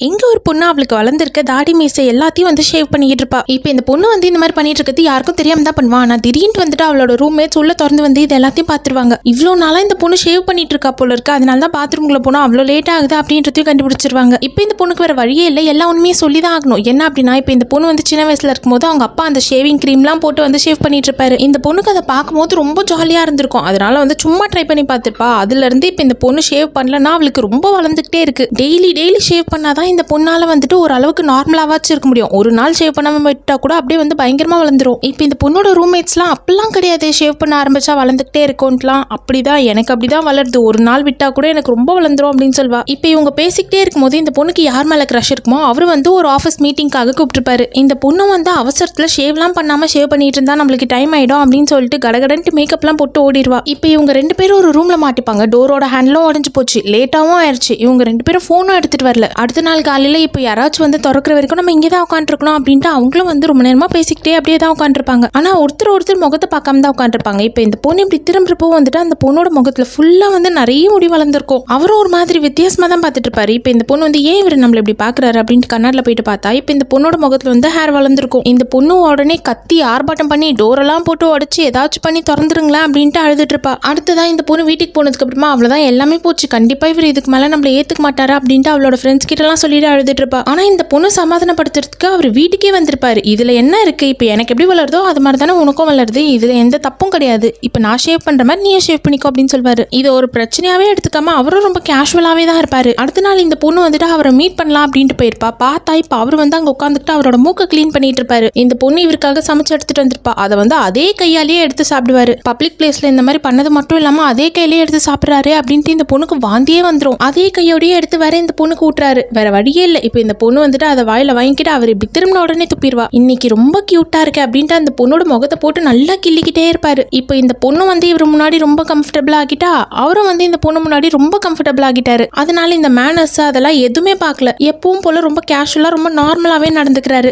எங்க ஒரு பொண்ணு அவளுக்கு வளர்ந்துருக்க தாடி மீசை எல்லாத்தையும் வந்து ஷேவ் பண்ணிட்டு இருப்பா. இப்போ இந்த பொண்ணு வந்து இந்த மாதிரி பண்ணிட்டு இருக்கிறது யாருக்கும் தெரியாம தான் பண்ணுவா. ஆனா திடீர்னு வந்துட்டு அவளோட ரூம்மேட்ஸ் உள்ள திறந்து வந்து இது எல்லாத்தையும் பாத்துருவாங்க. இவ்வளோ நாளா இந்த பொண்ணு ஷேவ் பண்ணிட்டு இருக்கா போல இருக்கு, அதனால தான் பாத்ரூம்குள்ள போனா அவ்வளோ லேட் ஆகுது அப்படின்றதையும் கண்டுபிடிச்சிருவாங்க. இப்போ இந்த பொண்ணுக்கு வேற வழியே இல்லை, எல்லா உண்மையும் சொல்லி தான் ஆகணும். என்ன அப்படின்னா, இப்போ இந்த பொண்ணு வந்து சின்ன வயசுல இருக்கும்போது அவங்க அப்பா அந்த ஷேவிங் கிரீம்லாம் போட்டு வந்து ஷேவ் பண்ணிட்டு இருப்பாரு. இந்த பொண்ணுக்கு அதை பார்க்கும்போது ரொம்ப ஜாலியா இருந்திருக்கும். அதனால வந்து சும்மா ட்ரை பண்ணி பார்த்துருப்பா. அதுல இருந்து இப்போ இந்த பொண்ணு ஷேவ் பண்ணலன்னா அவளுக்கு ரொம்ப வளர்ந்துகிட்டே இருக்கு. டெய்லி ஷேவ் பண்ணாதான் இந்த பொண்ணால வந்து ஒரு அளவுக்கு நார்மலாவாச்சு இருக்க முடியும். ஒரு நாள் ஷேவ் பண்ணாம விட்டா கூட அப்படியே வந்து பயங்கரமா வளர்ந்துரும். இப்போ இந்த பொண்ணோட ரூம்மேட்ஸ்லாம் அப்பெல்லாம் கிடையாது, ஷேவ் பண்ண ஆரம்பிச்சா வளர்ந்துகிட்டே இருக்கும்லாம். அப்படிதான் எனக்கு அப்படிதான் வளருது, ஒரு நாள் விட்டா கூட எனக்கு ரொம்ப வளர்ந்துரும் அப்படின்னு சொல்வா. இப்போ இவங்க பேசிக்கிட்டே இருக்கும்போது இந்த பொண்ணுக்கு யார் மேல கிரஷ் இருக்குமோ அவர் வந்து ஒரு ஆஃபீஸ் மீட்டிங்காக கூப்பிட்டுருப்பாரு. இந்த பொண்ணு வந்து அவசரத்துல ஷேவ்லாம் பண்ணாம ஷேவ் பண்ணிட்டு இருந்தா நம்மளுக்கு டைம் ஆயிடும் அப்படின்னு சொல்லிட்டு கடகடன்ட்டு மேக்கப்லாம் போட்டு ஓடிடுவா. இப்போ இவங்க ரெண்டு பேரும் ஒரு ரூம்ல மாட்டிப்பாங்க. டோரோட ஹேண்ட்லும் உடஞ்சு போச்சு, லேட்டாவும் ஆயிடுச்சு. இவங்க ரெண்டு பேரும் போனும் எடுத்துட்டு வரல. அடுத்த நாள் காலையில இப்போ யாராச்சும் வந்து திறக்கிற வரைக்கும் நம்ம இங்கே தான் உட்காந்துருக்கணும் அப்படின்ட்டு அவங்களும் வந்து ரொம்ப நேரமா பேசிக்கிட்டே அப்படியே தான் உட்காந்துருப்பாங்க. ஆனா ஒருத்தர் முகத்தை பார்க்காம தான் உட்காந்துருப்பாங்க. இப்போ இந்த பொண்ணு இப்படி திரும்புறப்போ வந்துட்டு அந்த பொண்ணோட முகத்துல ஃபுல்லா வந்து நிறைய முடி வளர்ந்துருக்கும். அவரும் ஒரு மாதிரி வித்தியாசமா தான் பார்த்துட்டு இருப்பாரு. இப்போ இந்த பொண்ணு வந்து ஏன் இவர் நம்மள இப்படி பாக்குறாரு அப்படின்ட்டு கண்ணாடில போயிட்டு பார்த்தா இப்போ இந்த பொண்ணோட முகத்துல வந்து ஹேர் வளர்ந்துருக்கும். இந்த பொண்ணு உடனே கத்தி ஆர்ப்பாட்டம் பண்ணி டோரெல்லாம் போட்டு உடச்சு ஏதாச்சும் பண்ணி திறந்துருங்களா அப்படின்ட்டு அழுதுட்டு இருப்பா. அடுத்ததான் இந்த பொண்ணு வீட்டுக்கு போனதுக்கு அப்புறமா அவ்வளவுதான் எல்லாமே போச்சு, கண்டிப்பா இவர் இதுக்கு மேல நம்மள ஏத்துக்க மாட்டாரா அப்படின்ட்டு அவளோட ஃப்ரெண்ட்ஸ் கிட்ட எல்லாம் சொல்லிட்டு அழுதுட்டு இருப்பா. ஆனா இந்த பொண்ணு சமாதானப்படுத்துறதுக்கு அவர் வீட்டுக்கே வந்திருப்பாரு. இதுல என்ன இருக்கு, இப்போ எனக்கு எப்படி வளருதோ அது மாதிரி தானே உனக்கும் வளருது, இதுல எந்த தப்பும் கிடையாது, இப்போ நான் ஷேவ் பண்ற மாதிரி நீ ஷேவ் பண்ணிக்கோ அப்படின்னு சொல்வாரு. இது ஒரு பிரச்சனையாவே எடுத்துக்காம அவரும் ரொம்ப கேஷுவலாவே தான் இருப்பாரு. அடுத்த நாள் இந்த பொண்ணு வந்துட்டு அவரை மீட் பண்ணலாம் அப்படின்ட்டு போயிருப்பா. பார்த்தா இப்போ அவர் வந்து அங்க உட்காந்துட்டு அவரோட மூக்க கிளீன் பண்ணிட்டு இருப்பாரு. இந்த பொண்ணு இவருக்காக சமைச்சு எடுத்துட்டு வந்திருப்பா. அதை வந்து அதே கையாலேயே எடுத்து சாப்பிடுவாரு. பப்ளிக் பிளேஸ்ல இந்த மாதிரி பண்ணது மட்டும் இல்லாம அதே கையிலேயே எடுத்து சாப்பிடுறாரு அப்படின்ட்டு இந்த பொண்ணுக்கு வாந்தியே வந்துடும். அதே கையோடய எடுத்து வேற இந்த பொண்ணுக்கு ஊட்டுறாரு. வேற வழியே இல்லை. இப்போ இந்த பொண்ணு வந்துட்டு அதை வாயில வாங்கிக்கிட்டு அவர் இப்படி திரும்பின உடனே துப்பிடுவா. இன்னைக்கு ரொம்ப கியூட்டா இருக்கு அப்படின்ட்டு அந்த பொண்ணோட முகத்தை போட்டு நல்லா கிள்ளிக்கிட்டே இருப்பாரு. இப்போ இந்த பொண்ணு வந்து இவர் முன்னாடி ரொம்ப கம்ஃபர்டபுள் ஆகிட்டா, அவரும் வந்து இந்த பொண்ணு முன்னாடி ரொம்ப கம்ஃபர்டபுள் ஆகிட்டாரு. அதனால இந்த மேனர்ஸ் அதெல்லாம் எதுவுமே பார்க்கல, எப்பவும் போல ரொம்ப கேஷுவலா ரொம்ப நார்மலாவே நடந்துக்கிறாரு.